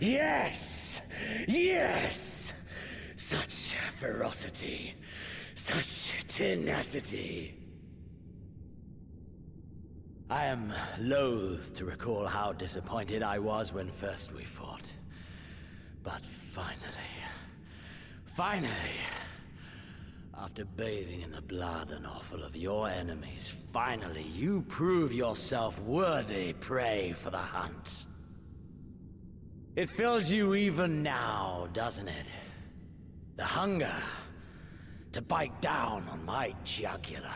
Yes! Yes! Such ferocity. Such tenacity. I am loath to recall how disappointed I was when first we fought. But finally, after bathing in the blood and offal of your enemies, finally you prove yourself worthy prey for the hunt. It fills you even now, doesn't it? The hunger to bite down on my jugular,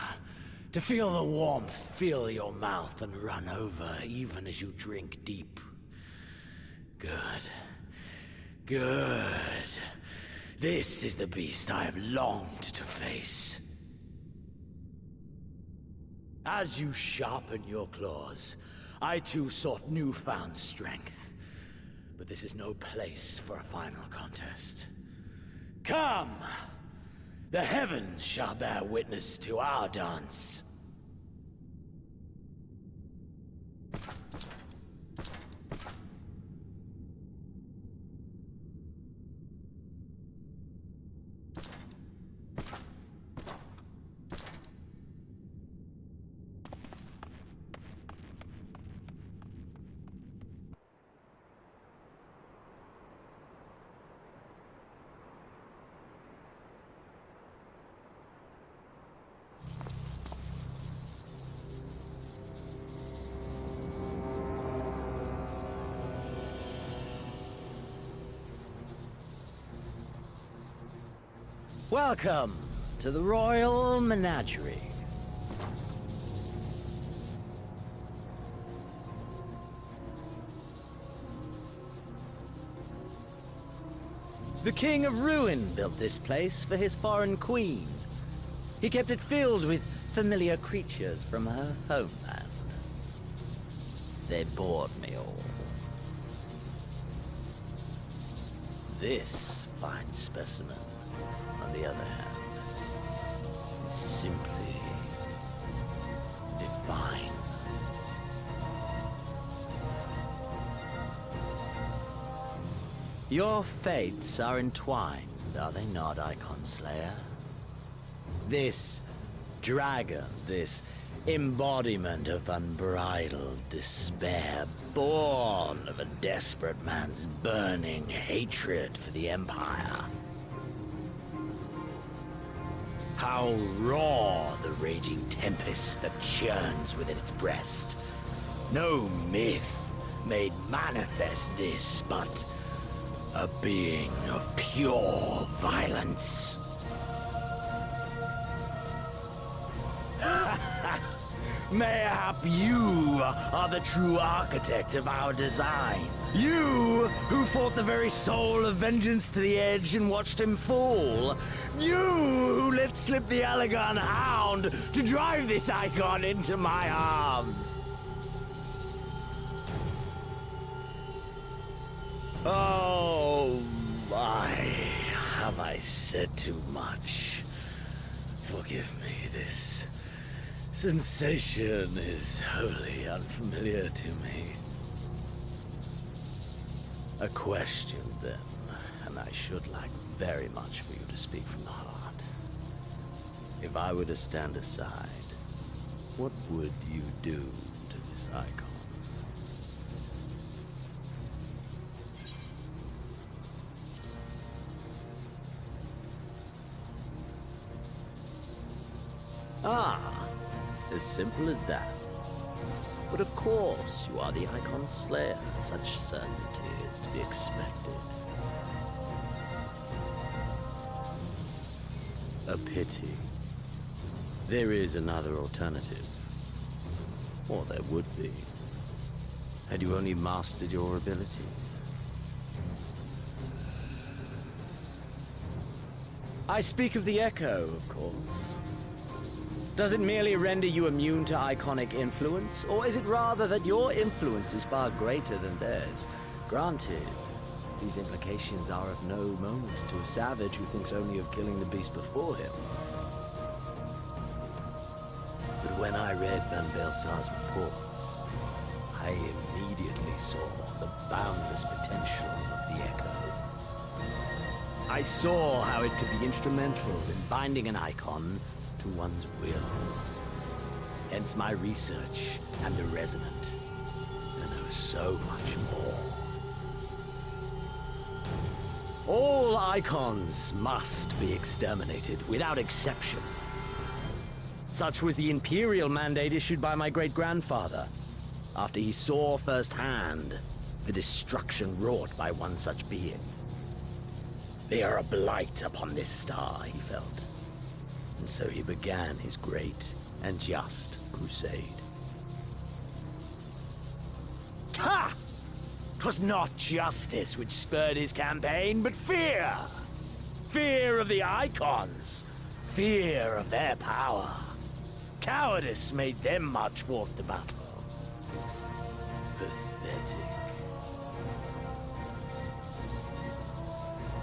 to feel the warmth fill your mouth and run over even as you drink deep. Good. This is the beast I have longed to face. As you sharpen your claws, I too sought newfound strength. But this is no place for a final contest. Come! The heavens shall bear witness to our dance. Welcome to the Royal Menagerie. The King of Ruin built this place for his foreign queen. He kept it filled with familiar creatures from her homeland. They bored me all. This fine specimen, on the other hand, is simply divine. Your fates are entwined, are they not, Icon Slayer? This dragon, this embodiment of unbridled despair, born of a desperate man's burning hatred for the Empire. How raw the raging tempest that churns within its breast. No myth made manifest this, but a being of pure violence. Mayhap you are the true architect of our design. You who fought the very soul of vengeance to the edge and watched him fall. You who let slip the Allegan hound to drive this icon into my arms. Oh my, have I said too much? Forgive me, this sensation is wholly unfamiliar to me. A question, then, and I should like very much for you to speak from the heart. If I were to stand aside, what would you do to this icon? Ah, as simple as that. But of course, you are the Icon Slayer. Such certainty is to be expected. A pity. There is another alternative. Or there would be. Had you only mastered your abilities. I speak of the Echo, of course. Does it merely render you immune to iconic influence, or is it rather that your influence is far greater than theirs? Granted, These implications are of no moment to a savage who thinks only of killing the beast before him. But when I read Van Belsar's reports, I immediately saw the boundless potential of the Echo. I saw how it could be instrumental in binding an icon to one's will. Hence my research and the Resonant, to know so much more. All icons must be exterminated, without exception. Such was the Imperial mandate issued by my great-grandfather, after he saw firsthand the destruction wrought by one such being. They are a blight upon this star, he felt. And so he began his great and just crusade. Ha! 'Twas not justice which spurred his campaign, but fear! Fear of the Icons! Fear of their power! Cowardice made them march forth to battle. Pathetic.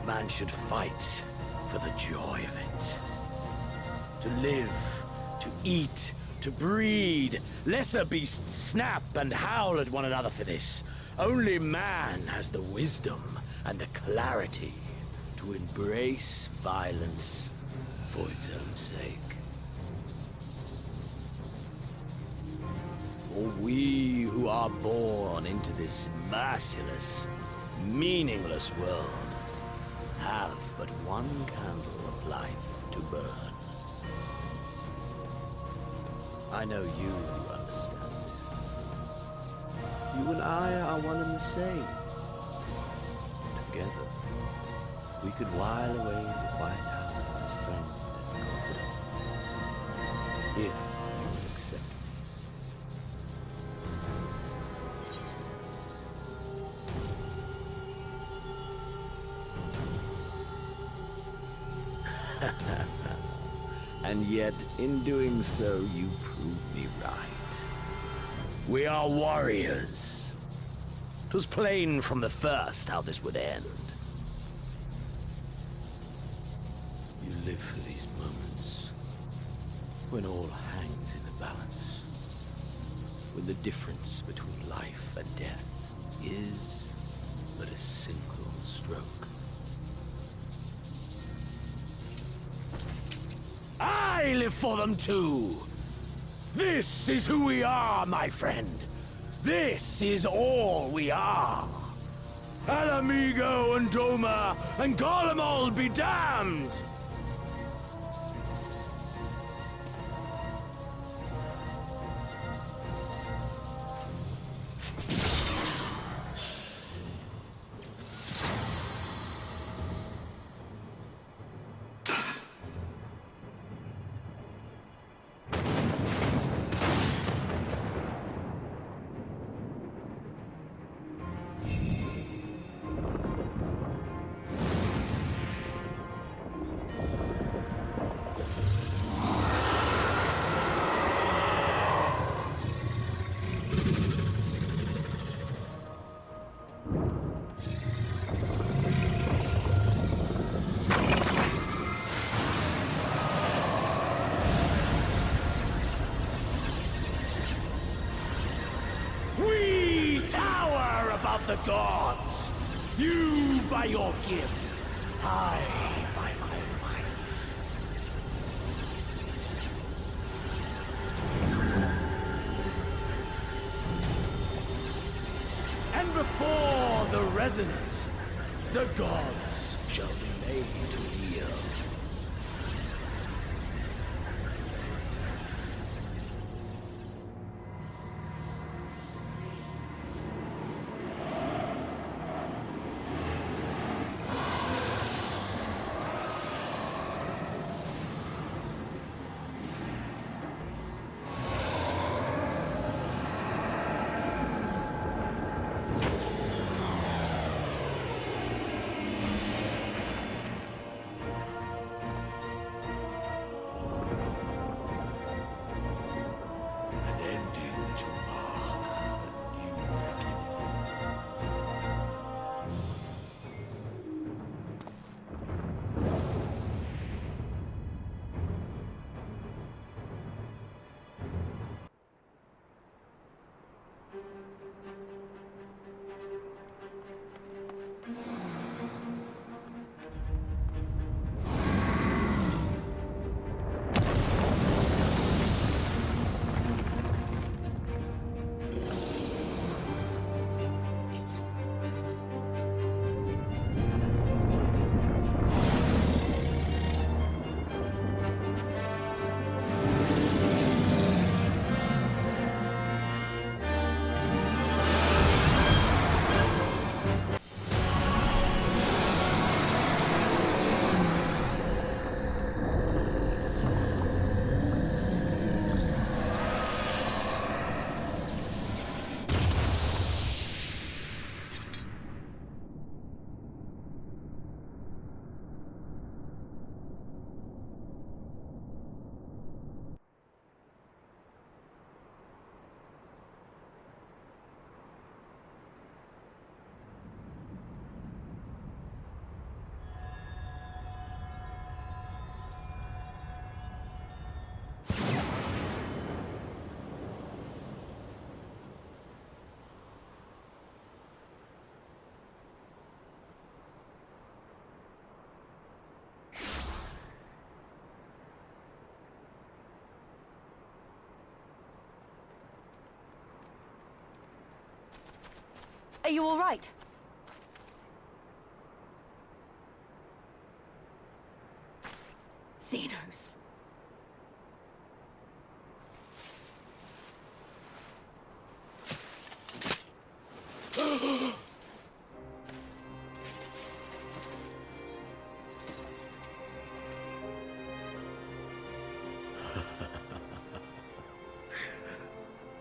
Man should fight for the joy of it. To live, to eat, to breed. Lesser beasts snap and howl at one another for this. Only man has the wisdom and the clarity to embrace violence for its own sake. For we who are born into this merciless, meaningless world have but one candle of life to burn. I know you understand this. You and I are one and the same. Together, we could while away the quiet hours as friend and confidant. If you will accept me. And yet, in doing so, you prove me right. We are warriors. 'Twas plain from the first how this would end. You live for these moments, when all hangs in the balance, when the difference between life and death is but a single stroke. I live for them too! This is who we are, my friend! This is all we are! Alamigo and Doma and Golemald be damned! The gods! You by your gift, I by my might. And before the Resonant, the gods shall be made to kneel. Are you all right? Xenos.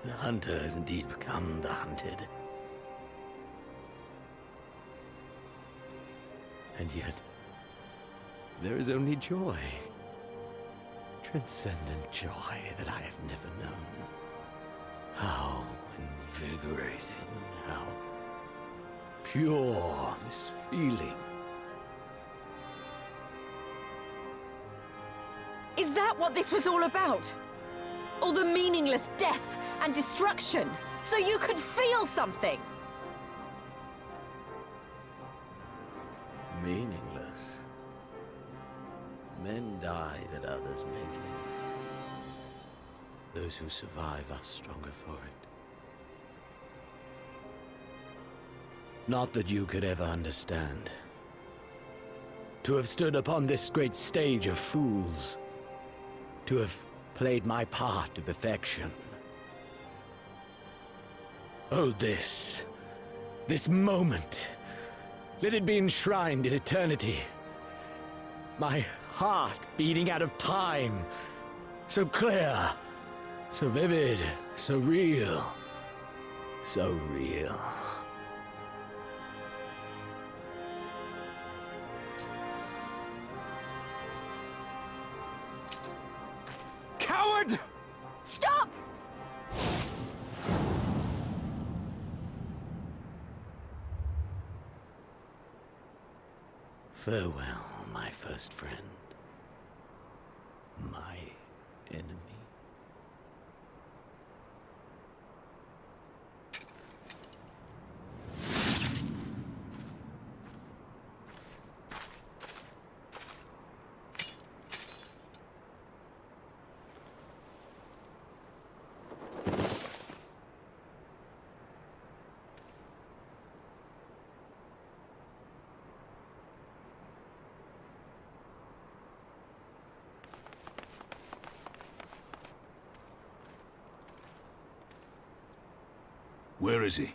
The hunter has indeed become the hunted. And yet, there is only joy. Transcendent joy that I have never known. How invigorating, how pure this feeling. Is that what this was all about? All the meaningless death and destruction, so you could feel something? Meaningless. Men die that others may live. Those who survive are stronger for it. Not that you could ever understand. To have stood upon this great stage of fools. To have played my part to perfection. Oh, this moment. Let it be enshrined in eternity. My heart beating out of time. So clear, so vivid, so real. So real. Coward! Stop! Farewell, my first friend. My enemy. Where is he?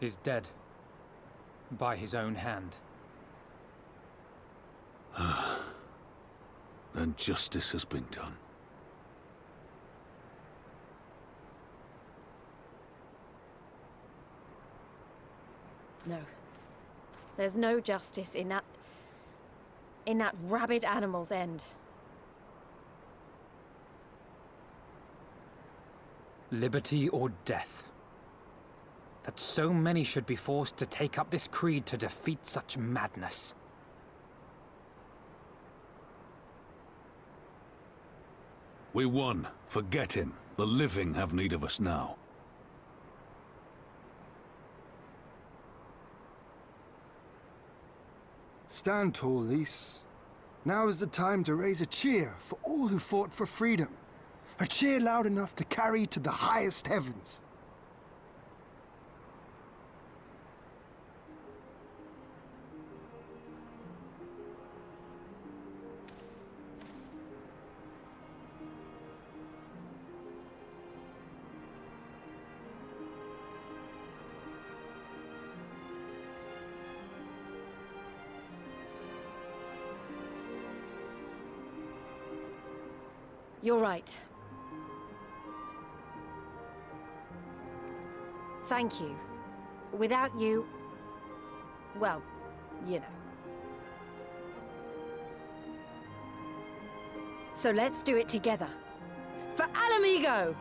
Is dead. By his own hand. Then justice has been done. No. There's no justice in that rabid animal's end. Liberty or death. That so many should be forced to take up this creed to defeat such madness. We won. Forget him. The living have need of us now. Stand tall, Lys. Now is the time to raise a cheer for all who fought for freedom. A cheer loud enough to carry to the highest heavens. You're right. Thank you. Without you... well, you know. So let's do it together. For Alamigo!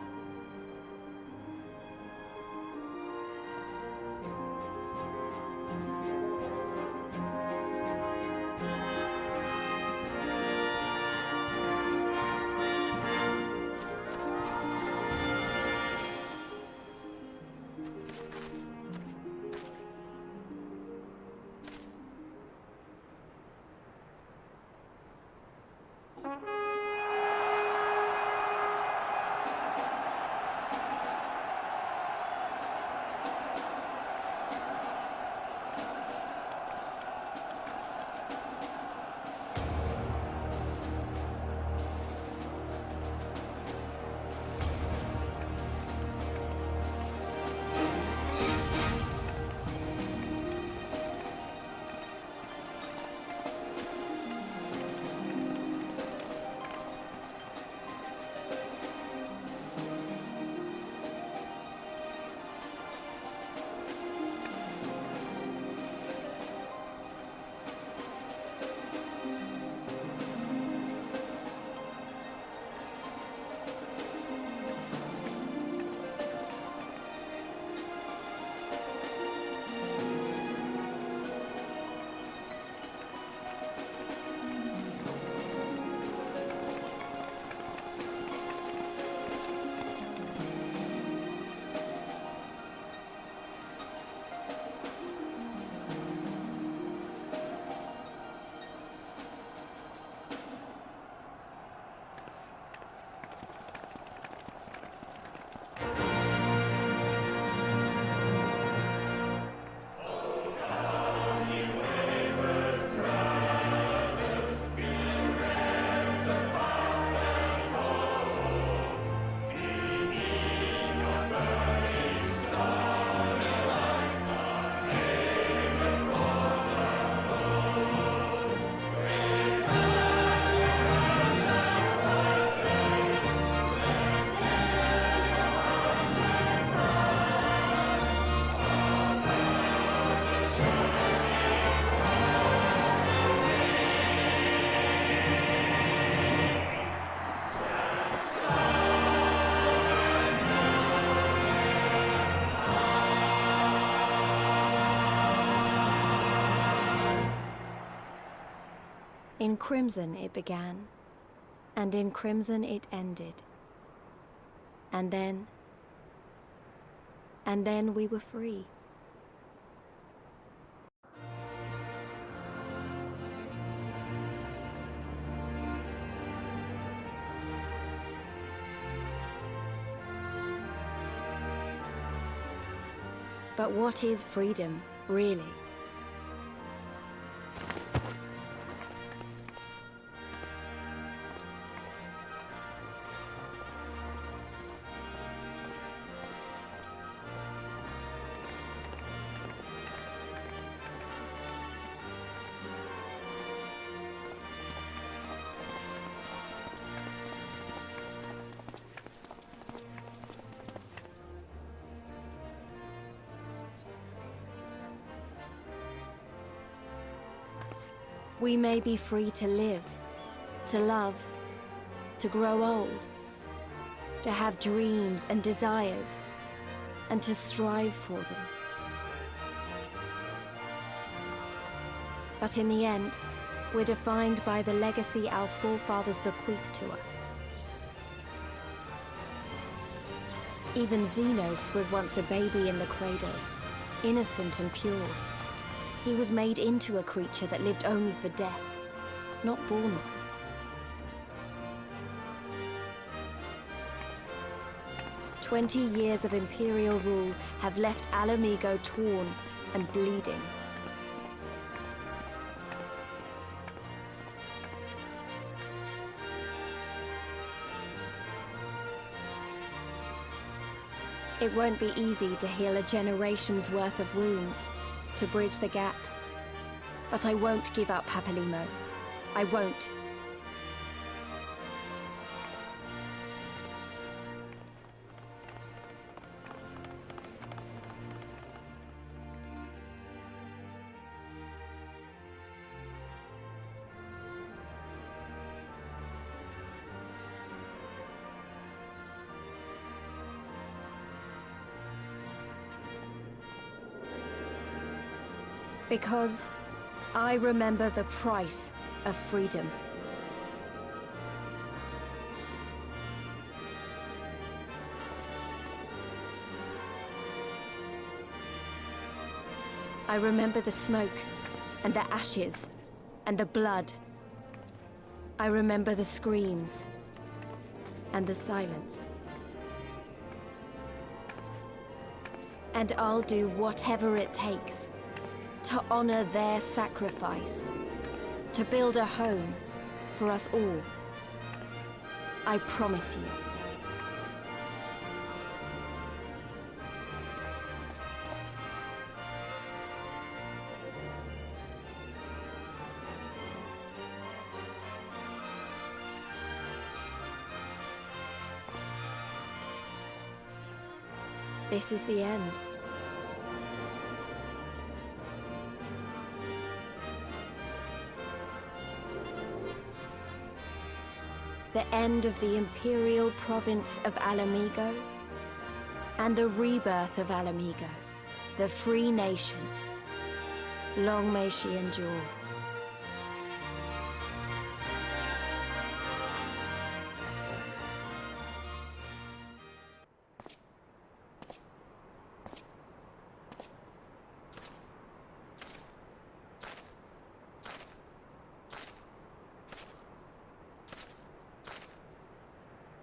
In crimson it began, and in crimson it ended. And then we were free. But what is freedom, really? We may be free to live, to love, to grow old, to have dreams and desires, and to strive for them. But in the end, we're defined by the legacy our forefathers bequeathed to us. Even Xenos was once a baby in the cradle, innocent and pure. He was made into a creature that lived only for death, not born one. "20 years of Imperial rule have left Ala Mhigo torn and bleeding. It won't be easy to heal a generation's worth of wounds, to bridge the gap. But I won't give up, Papalimo. I won't. Because I remember the price of freedom. I remember the smoke, and the ashes, and the blood. I remember the screams, and the silence. And I'll do whatever it takes to honor their sacrifice, to build a home for us all. I promise you. This is the end. The end of the Imperial province of Ala Mhigo, and the rebirth of Ala Mhigo, the free nation. Long may she endure.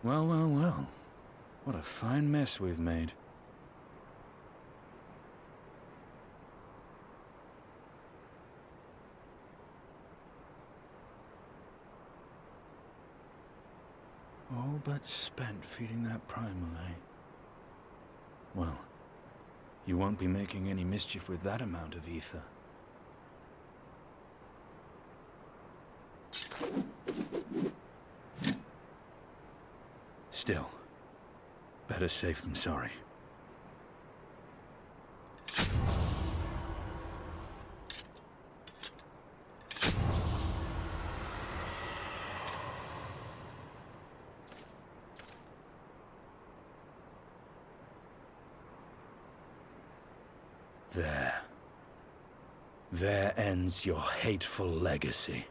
Well, well, well. What a fine mess we've made. All but spent feeding that primal, eh? Well, you won't be making any mischief with that amount of ether. Still, better safe than sorry. There. There ends your hateful legacy.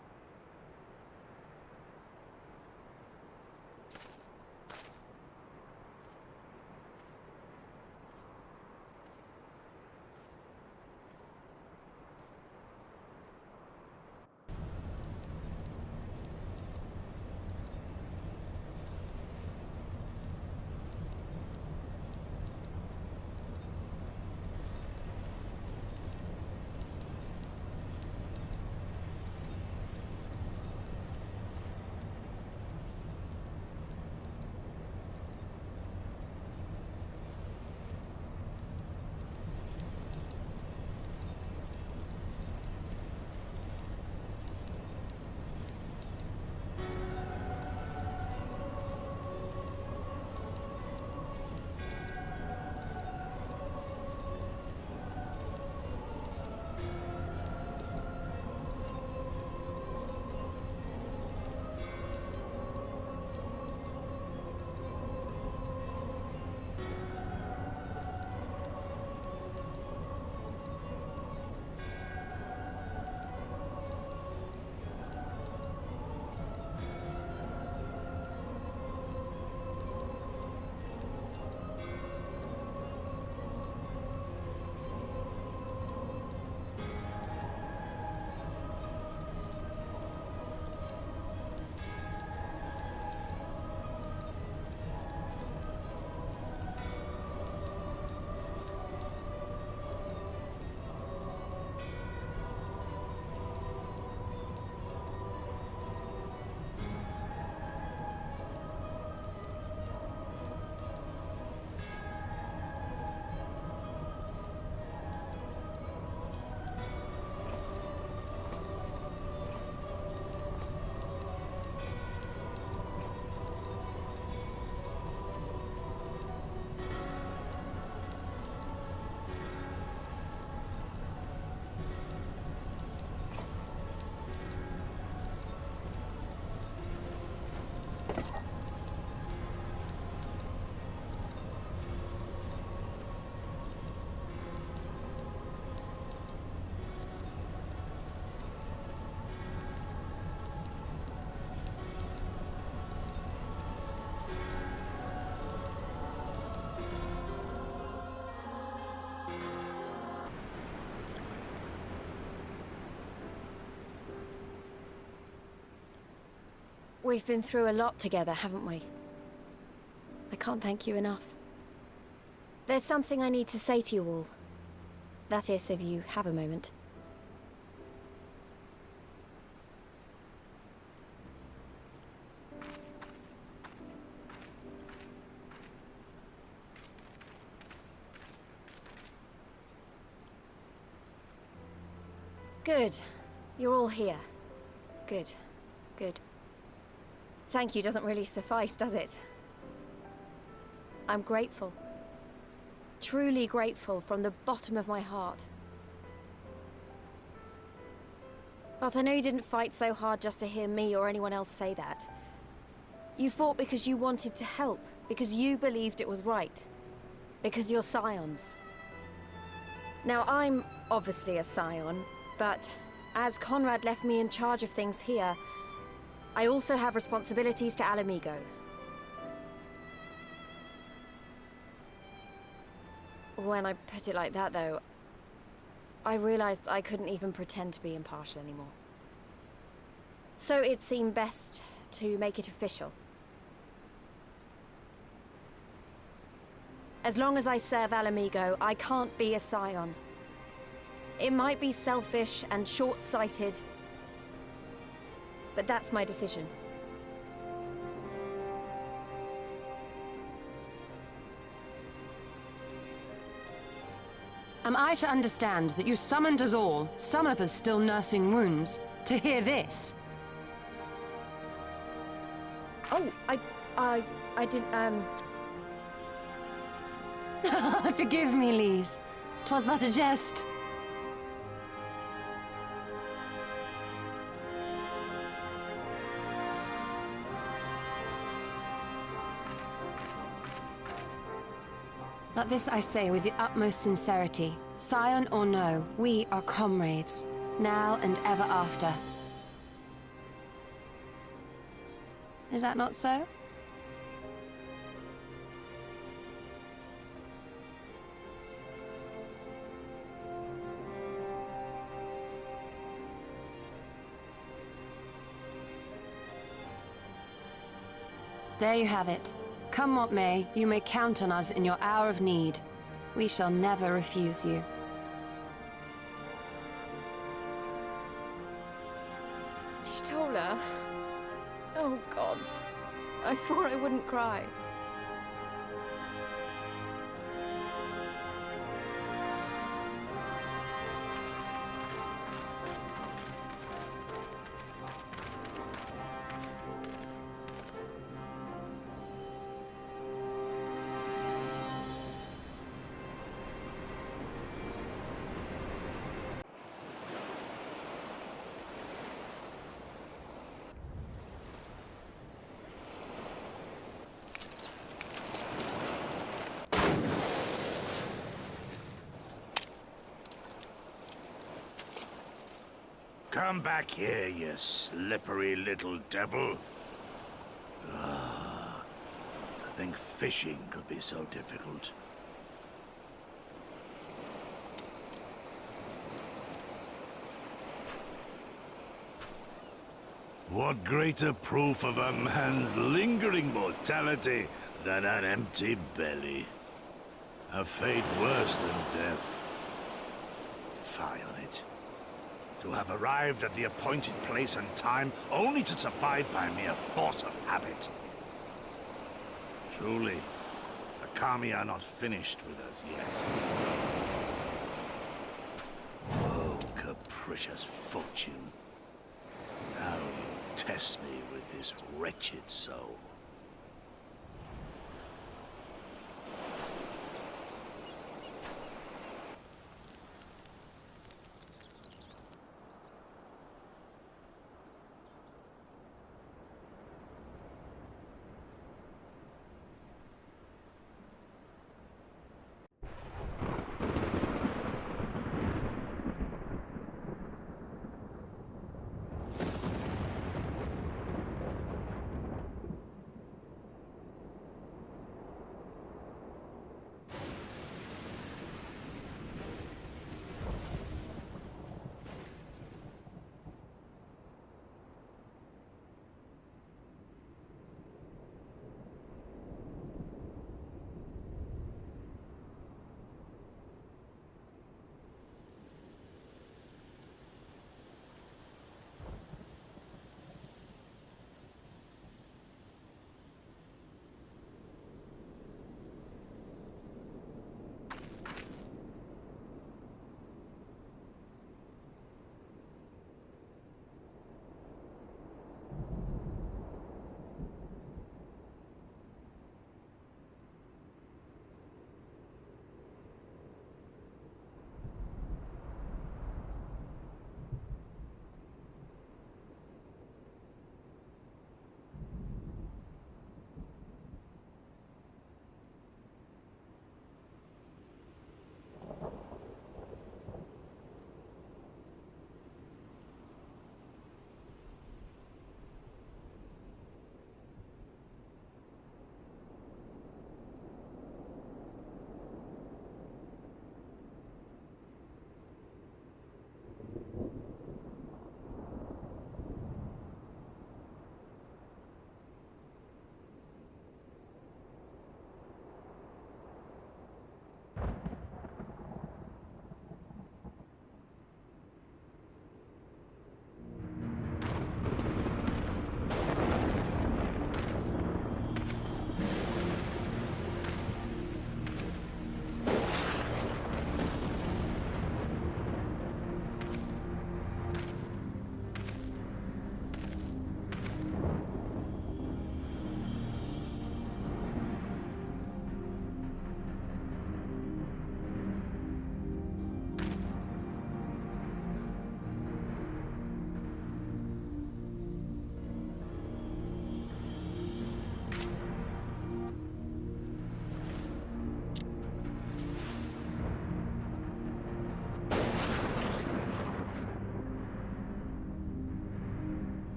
We've been through a lot together, haven't we? I can't thank you enough. There's something I need to say to you all. That is, if you have a moment. Good. You're all here. Good. Good. Thank you doesn't really suffice, does it? I'm grateful. Truly grateful from the bottom of my heart. But I know you didn't fight so hard just to hear me or anyone else say that. You fought because you wanted to help, because you believed it was right. Because you're scions. Now, I'm obviously a scion, but as Conrad left me in charge of things here, I also have responsibilities to Alamigo. When I put it like that, though, I realized I couldn't even pretend to be impartial anymore. So it seemed best to make it official. As long as I serve Alamigo, I can't be a scion. It might be selfish and short-sighted, but that's my decision. Am I to understand that you summoned us all, some of us still nursing wounds, to hear this? Oh, I didn't, Forgive me, Lise. 'Twas but a jest. But this I say with the utmost sincerity. Scion or no, we are comrades, now and ever after. Is that not so? There you have it. Come what may, you may count on us in your hour of need. We shall never refuse you. Stola. Oh, gods. I swore I wouldn't cry. Come back here, you slippery little devil. Ah, to think fishing could be so difficult. What greater proof of a man's lingering mortality than an empty belly? A fate worse than death. Fie on it. To have arrived at the appointed place and time only to survive by mere force of habit. Truly, the Kami are not finished with us yet. Oh, capricious fortune. Now you test me with this wretched soul.